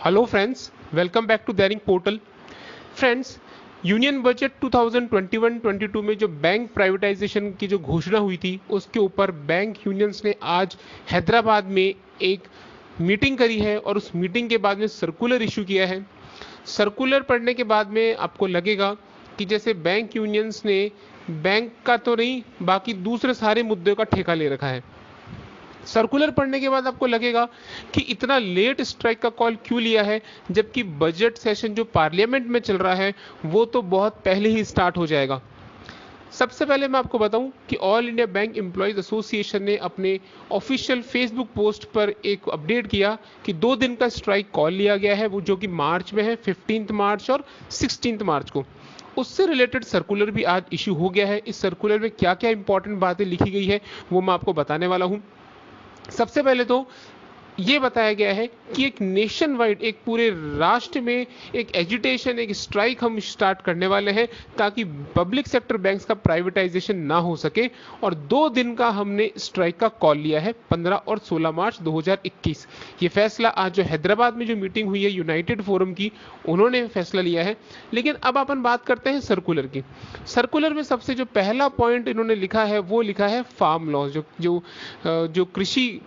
Hello friends, welcome back to Dainik portal. Friends, union budget 2021-22 में जो bank privatisation की जो घोषणा हुई थी उसके ऊपर बैंक यूनियंस ने आज हैदराबाद में एक मीटिंग करी है और उस मीटिंग के बाद में सर्कुलर इशू किया है। सर्कुलर पढ़ने के बाद में आपको लगेगा कि जैसे बैंक यूनियंस ने बैंक का तो नहीं, बाकी दूसरे सारे मुद्दों का ठेका ले रखा है। सर्कुलर पढ़ने के बाद आपको लगेगा कि इतना लेट स्ट्राइक का कॉल क्यों लिया है, जबकि बजट सेशन जो पार्लियामेंट में चल रहा है वो तो बहुत पहले ही स्टार्ट हो जाएगा। सबसे पहले मैं आपको बताऊं कि all India bank employees association ने अपने ऑफिशियल फेसबुक पोस्ट पर एक अपडेट किया कि 2 दिन का स्ट्राइक कॉल लिया गया है, वो जो कि मार्च में है, 15 मार्च और 16 मार्च को। उससे रिलेटेड सर्कुलर भी आज इशू हो गया है। इस सर्कुलर में क्या क्या इंपॉर्टेंट बातें लिखी गई है वो मैं आपको बताने वाला हूं। सबसे पहले तो ये बताया गया है कि एक नेशन वाइड, एक पूरे राष्ट्र में एक एजिटेशन, एक स्ट्राइक हम स्टार्ट करने वाले हैं ताकि पब्लिक सेक्टर बैंक्स का प्राइवेटाइजेशन ना हो सके। और 2 दिन का हमने स्ट्राइक का कॉल लिया है, 15 और 16 मार्च 2021। ये फैसला आज जो हैदराबाद में जो मीटिंग हुई है यूनाइटेड फोरम की, उन्होंने फैसला लिया है। लेकिन अब अपन बात करते हैं सर्कुलर की। सर्कुलर में सबसे जो पहला पॉइंट इन्होंने लिखा है वो लिखा है फार्म लॉज, जो कृषि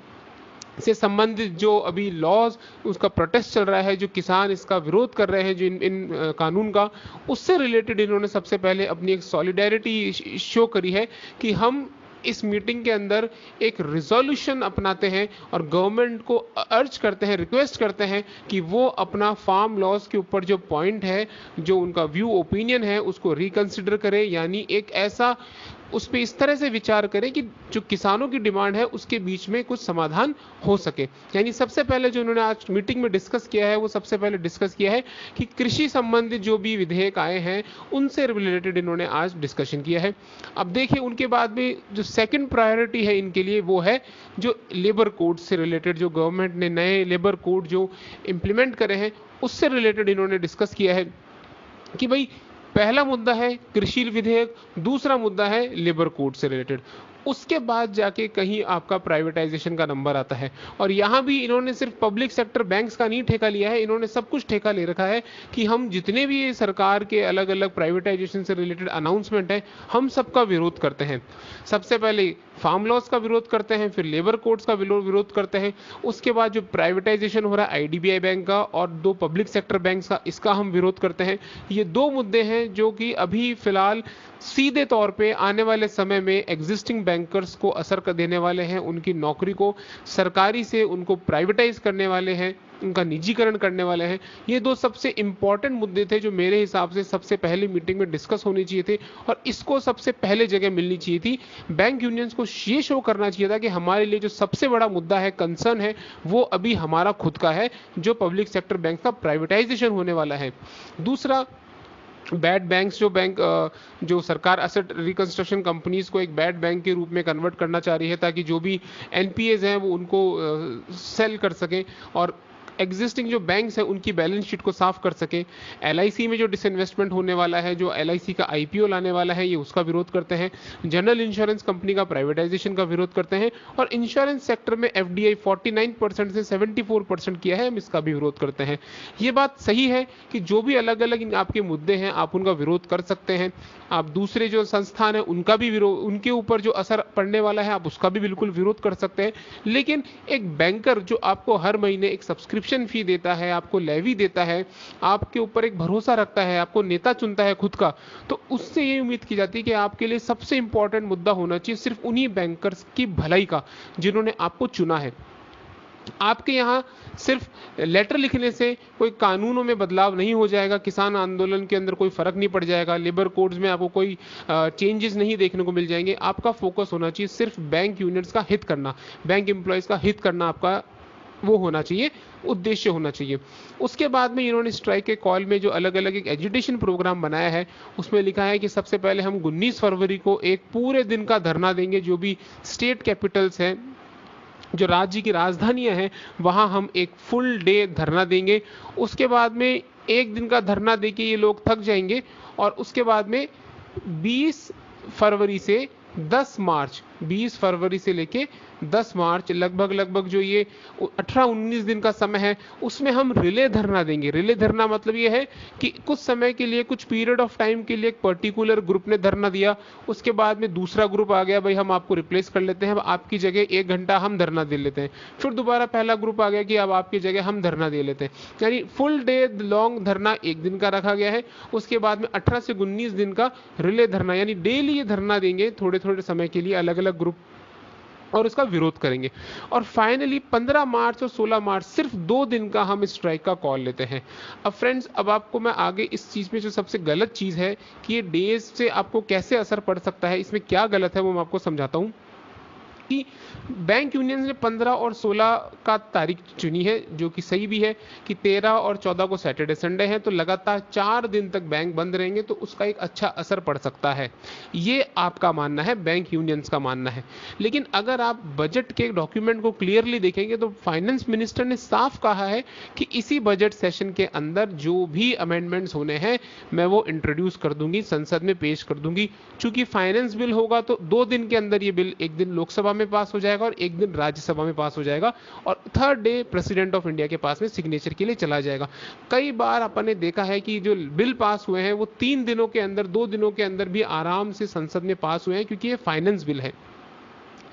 से संबंधित जो अभी लॉज उसका प्रोटेस्ट चल रहा है, जो किसान इसका विरोध कर रहे हैं, जो इन कानून का, उससे रिलेटेड इन्होंने सबसे पहले अपनी एक सॉलिडेरिटी शो करी है कि हम इस मीटिंग के अंदर एक रिजोल्यूशन अपनाते हैं और गवर्नमेंट को अर्ज करते हैं, रिक्वेस्ट करते हैं कि वो अपना फार्म लॉज के ऊपर जो पॉइंट है, जो उनका व्यू ओपिनियन है, उसको रिकंसिडर करें। यानी एक ऐसा उस पर इस तरह से विचार करें कि जो किसानों की डिमांड है उसके बीच में कुछ समाधान हो सके। यानी सबसे पहले जो उन्होंने आज मीटिंग में डिस्कस किया है वो सबसे पहले डिस्कस किया है कि कृषि संबंधित जो भी विधेयक आए हैं उनसे रिलेटेड इन्होंने आज डिस्कशन किया है। अब देखिए, उनके बाद में जो सेकंड प्रायोरिटी है इनके लिए वो है जो लेबर कोड से रिलेटेड, जो गवर्नमेंट ने नए लेबर कोड जो इम्प्लीमेंट करे हैं उससे रिलेटेड इन्होंने डिस्कस किया है कि भाई पहला मुद्दा है कृषि विधेयक, दूसरा मुद्दा है लेबर कोड से रिलेटेड। उसके बाद जाके कहीं आपका प्राइवेटाइजेशन का नंबर आता है। और यहाँ भी इन्होंने सिर्फ पब्लिक सेक्टर बैंक्स का नहीं ठेका लिया है, इन्होंने सब कुछ ठेका ले रखा है कि हम जितने भी सरकार के अलग अलग प्राइवेटाइजेशन से रिलेटेड अनाउंसमेंट है हम सबका विरोध करते हैं। सबसे पहले फार्म लॉज का विरोध करते हैं, फिर लेबर कोड्स का विरोध करते हैं। उसके बाद जो प्राइवेटाइजेशन हो रहा है आईडीबीआई बैंक का और 2 पब्लिक सेक्टर बैंक्स का, इसका हम विरोध करते हैं। ये 2 मुद्दे हैं जो कि अभी फिलहाल सीधे तौर पे आने वाले समय में एग्जिस्टिंग बैंकर्स को असर कर देने वाले हैं, उनकी नौकरी को सरकारी से उनको प्राइवेटाइज करने वाले हैं, उनका निजीकरण करने वाले हैं। ये 2 सबसे इंपॉर्टेंट मुद्दे थे जो मेरे हिसाब से सबसे पहले मीटिंग में डिस्कस होनी चाहिए थे और इसको सबसे पहले जगह मिलनी चाहिए थी। बैंक यूनियंस को ये शो करना चाहिए था कि हमारे लिए जो सबसे बड़ा मुद्दा है, कंसर्न है, वो अभी हमारा खुद का है, जो पब्लिक सेक्टर बैंक का प्राइवेटाइजेशन होने वाला है। दूसरा, बैड बैंक्स, जो सरकार असेट रिकंस्ट्रक्शन कंपनीज को एक बैड बैंक के रूप में कन्वर्ट करना चाह रही है ताकि जो भी एनपीएज हैं वो उनको सेल कर सकें और एग्जिस्टिंग जो बैंक्स हैं उनकी बैलेंस शीट को साफ कर सके। एलआईसी में जो डिसइन्वेस्टमेंट होने वाला है, जो एलआईसी का आईपीओ लाने वाला है, ये उसका विरोध करते हैं। जनरल इंश्योरेंस कंपनी का प्राइवेटाइजेशन का विरोध करते हैं और इंश्योरेंस सेक्टर में एफडीआई 49% से 74% किया है, हम इसका भी विरोध करते हैं। ये बात सही है कि जो भी अलग अलग आपके मुद्दे हैं आप उनका विरोध कर सकते हैं। आप दूसरे जो संस्थान है उनका भी विरोध, उनके ऊपर जो असर पड़ने वाला है आप उसका भी बिल्कुल विरोध कर सकते हैं। लेकिन एक बैंकर जो आपको हर महीने एक सब्सक्रिप्शन फी देता है, आपको लेवी देता है, आपके ऊपर एक भरोसा रखता है, आपको नेता चुनता है खुद का, तो उससे ये उम्मीद की जाती है कि आपके लिए सबसे इंपॉर्टेंट मुद्दा होना चाहिए सिर्फ उन्हीं बैंकर्स की भलाई का जिन्होंने आपको चुना है। आपके यहाँ सिर्फ लेटर लिखने से कोई कानूनों में बदलाव नहीं हो जाएगा, किसान आंदोलन के अंदर कोई फर्क नहीं पड़ जाएगा, लेबर कोड्स में आपको कोई चेंजेस नहीं देखने को मिल जाएंगे। आपका फोकस होना चाहिए सिर्फ बैंक यूनिट्स का हित करना, बैंक एम्प्लॉयज का हित करना, आपका वो होना चाहिए, उद्देश्य होना चाहिए। उसके बाद में इन्होंने स्ट्राइक के कॉल में जो अलग अलग एक एजुटेशन प्रोग्राम बनाया है उसमें लिखा है कि सबसे पहले हम 19 फरवरी को एक पूरे दिन का धरना देंगे, जो भी स्टेट कैपिटल्स हैं, जो राज्य की राजधानियां हैं, वहां हम एक फुल डे धरना देंगे। उसके बाद में एक दिन का धरना देके ये लोग थक जाएंगे और उसके बाद में 20 फरवरी से 10 मार्च 20 फरवरी से लेके 10 मार्च लगभग जो ये 18-19 दिन का समय है, उसमें हम रिले धरना देंगे। रिले धरना मतलब ये है कि कुछ समय के लिए, कुछ पीरियड ऑफ टाइम के लिए एक पर्टिकुलर ग्रुप ने धरना दिया, उसके बाद में दूसरा ग्रुप आ गया, भाई हम आपको रिप्लेस कर लेते हैं, अब आपकी जगह 1 घंटा हम धरना दे लेते हैं। फिर दोबारा पहला ग्रुप आ गया कि अब आपकी जगह हम धरना दे लेते हैं। यानी फुल डे लॉन्ग धरना 1 दिन का रखा गया है। उसके बाद में 18 से 19 दिन का रिले धरना, यानी डेली ये धरना देंगे थोड़े थोड़े समय के लिए अलग अलग ग्रुप, और उसका विरोध करेंगे। और फाइनली 15 मार्च और 16 मार्च सिर्फ 2 दिन का हम स्ट्राइक का कॉल लेते हैं। अब फ्रेंड्स, अब आपको मैं आगे इस चीज़ में जो सबसे गलत चीज़ है कि ये डेज से आपको कैसे असर पड़ सकता है, इसमें क्या गलत है वो मैं आपको समझाता हूँ। कि बैंक यूनियन ने 15 और 16 का तारीख चुनी है, जो कि सही भी है कि 13 और 14 को सैटरडे संडे है, तो लगातार 4 दिन तक बैंक बंद रहेंगे, तो उसका एक अच्छा असर पड़ सकता है। ये आपका मानना है, बैंक यूनियंस का मानना है। लेकिन अगर आप बजट के डॉक्यूमेंट को क्लियरली देखेंगे तो फाइनेंस मिनिस्टर ने साफ कहा है कि इसी बजट सेशन के अंदर जो भी अमेंडमेंट्स होने हैं मैं वो इंट्रोड्यूस कर दूंगी, संसद में पेश कर दूंगी। चूंकि फाइनेंस बिल होगा तो 2 दिन के अंदर ये बिल एक दिन लोकसभा में पास हो जाएगा और एक दिन राज्यसभा में पास हो जाएगा, और third day president of India के पास में सिग्नेचर के लिए चला जाएगा। कई बार अपन ने देखा है कि जो बिल पास हुए हैं वो 3 दिनों के अंदर, 2 दिनों के अंदर भी आराम से संसद में पास हुए हैं, क्योंकि ये फाइनेंस बिल है।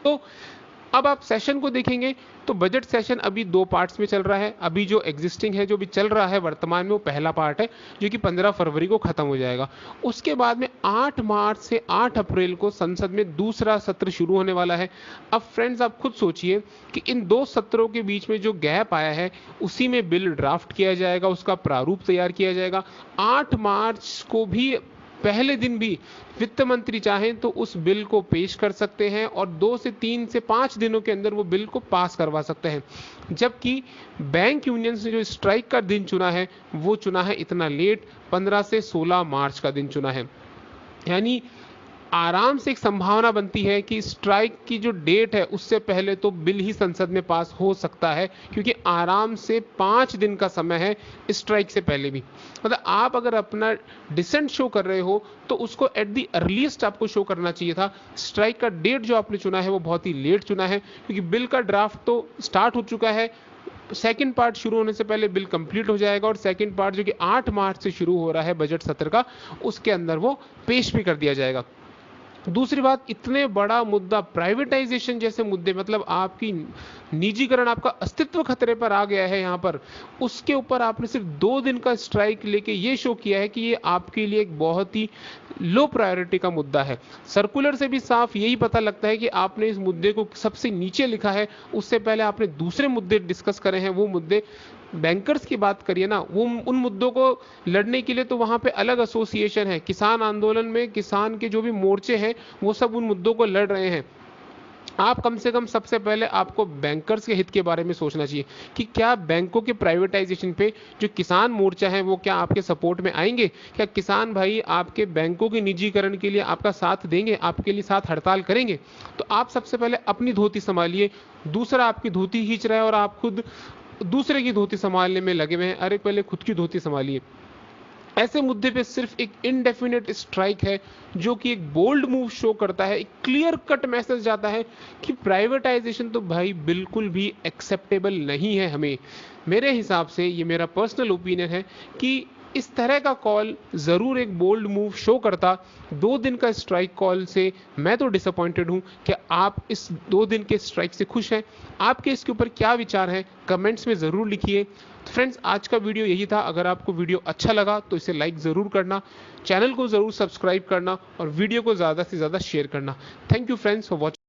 तो अब आप सेशन को देखेंगे तो बजट सेशन अभी 2 पार्ट्स में चल रहा है। अभी जो एग्जिस्टिंग है, जो भी चल रहा है वर्तमान में, वो पहला पार्ट है जो कि 15 फरवरी को खत्म हो जाएगा। उसके बाद में 8 मार्च से 8 अप्रैल को संसद में दूसरा सत्र शुरू होने वाला है। अब फ्रेंड्स, आप खुद सोचिए कि इन 2 सत्रों के बीच में जो गैप आया है उसी में बिल ड्राफ्ट किया जाएगा, उसका प्रारूप तैयार किया जाएगा। 8 मार्च को भी पहले दिन भी वित्त मंत्री चाहें तो उस बिल को पेश कर सकते हैं और 2 से 3 से 5 दिनों के अंदर वो बिल को पास करवा सकते हैं। जबकि बैंक यूनियंस ने जो स्ट्राइक का दिन चुना है वो चुना है इतना लेट, 15 से 16 मार्च का दिन चुना है। यानी आराम से एक संभावना बनती है कि स्ट्राइक की जो डेट है उससे पहले तो बिल ही संसद में पास हो सकता है, क्योंकि आराम से 5 दिन का समय है स्ट्राइक से पहले भी। मतलब आप अगर अपना डिसेंट शो कर रहे हो तो उसको एट दी अर्लीस्ट आपको शो करना चाहिए था। स्ट्राइक का डेट जो आपने चुना है वो बहुत ही लेट चुना है, क्योंकि बिल का ड्राफ्ट तो स्टार्ट हो चुका है, सेकंड पार्ट शुरू होने से पहले बिल कंप्लीट हो जाएगा, और सेकंड पार्ट जो कि 8 मार्च से शुरू हो रहा है बजट सत्र का, उसके अंदर वो पेश भी कर दिया जाएगा। दूसरी बात, इतने बड़ा मुद्दा प्राइवेटाइजेशन जैसे मुद्दे, मतलब आपकी निजीकरण, आपका अस्तित्व खतरे पर आ गया है यहाँ पर, उसके ऊपर आपने सिर्फ 2 दिन का स्ट्राइक लेके ये शो किया है कि ये आपके लिए एक बहुत ही लो प्रायोरिटी का मुद्दा है। सर्कुलर से भी साफ यही पता लगता है कि आपने इस मुद्दे को सबसे नीचे लिखा है, उससे पहले आपने दूसरे मुद्दे डिस्कस करे हैं। वो मुद्दे, बैंकर्स की बात करिए ना, वो उन मुद्दों को लड़ने के लिए तो वहां पे अलग एसोसिएशन है। किसान आंदोलन में किसान के जो भी मोर्चे हैं वो सब उन मुद्दों को लड़ रहे हैं। आप कम से कम सबसे पहले आपको बैंकर्स के हित के बारे में सोचना चाहिए कि क्या बैंकों के प्राइवेटाइजेशन पे जो किसान मोर्चा है वो क्या आपके सपोर्ट में आएंगे? क्या किसान भाई आपके बैंकों के निजीकरण के लिए आपका साथ देंगे, आपके लिए साथ हड़ताल करेंगे? तो आप सबसे पहले अपनी धोती संभालिए। दूसरा आपकी धोती खींच रहा है और आप खुद दूसरे की धोती संभालने में लगे हुए हैं, अरे पहले खुद की धोती संभालिए। ऐसे मुद्दे पे सिर्फ एक इनडेफिनेट स्ट्राइक है जो कि एक बोल्ड मूव शो करता है, एक क्लियर कट मैसेज जाता है कि प्राइवेटाइजेशन तो भाई बिल्कुल भी एक्सेप्टेबल नहीं है हमें। मेरे हिसाब से, ये मेरा पर्सनल ओपिनियन है कि इस तरह का कॉल जरूर एक बोल्ड मूव शो करता। 2 दिन का स्ट्राइक कॉल से मैं तो डिसअपॉइंटेड हूं। कि आप इस 2 दिन के स्ट्राइक से खुश हैं? आपके इसके ऊपर क्या विचार हैं? कमेंट्स में जरूर लिखिए। तो फ्रेंड्स, आज का वीडियो यही था। अगर आपको वीडियो अच्छा लगा तो इसे लाइक जरूर करना, चैनल को जरूर सब्सक्राइब करना और वीडियो को ज्यादा से ज्यादा शेयर करना। Thank you friends for watching.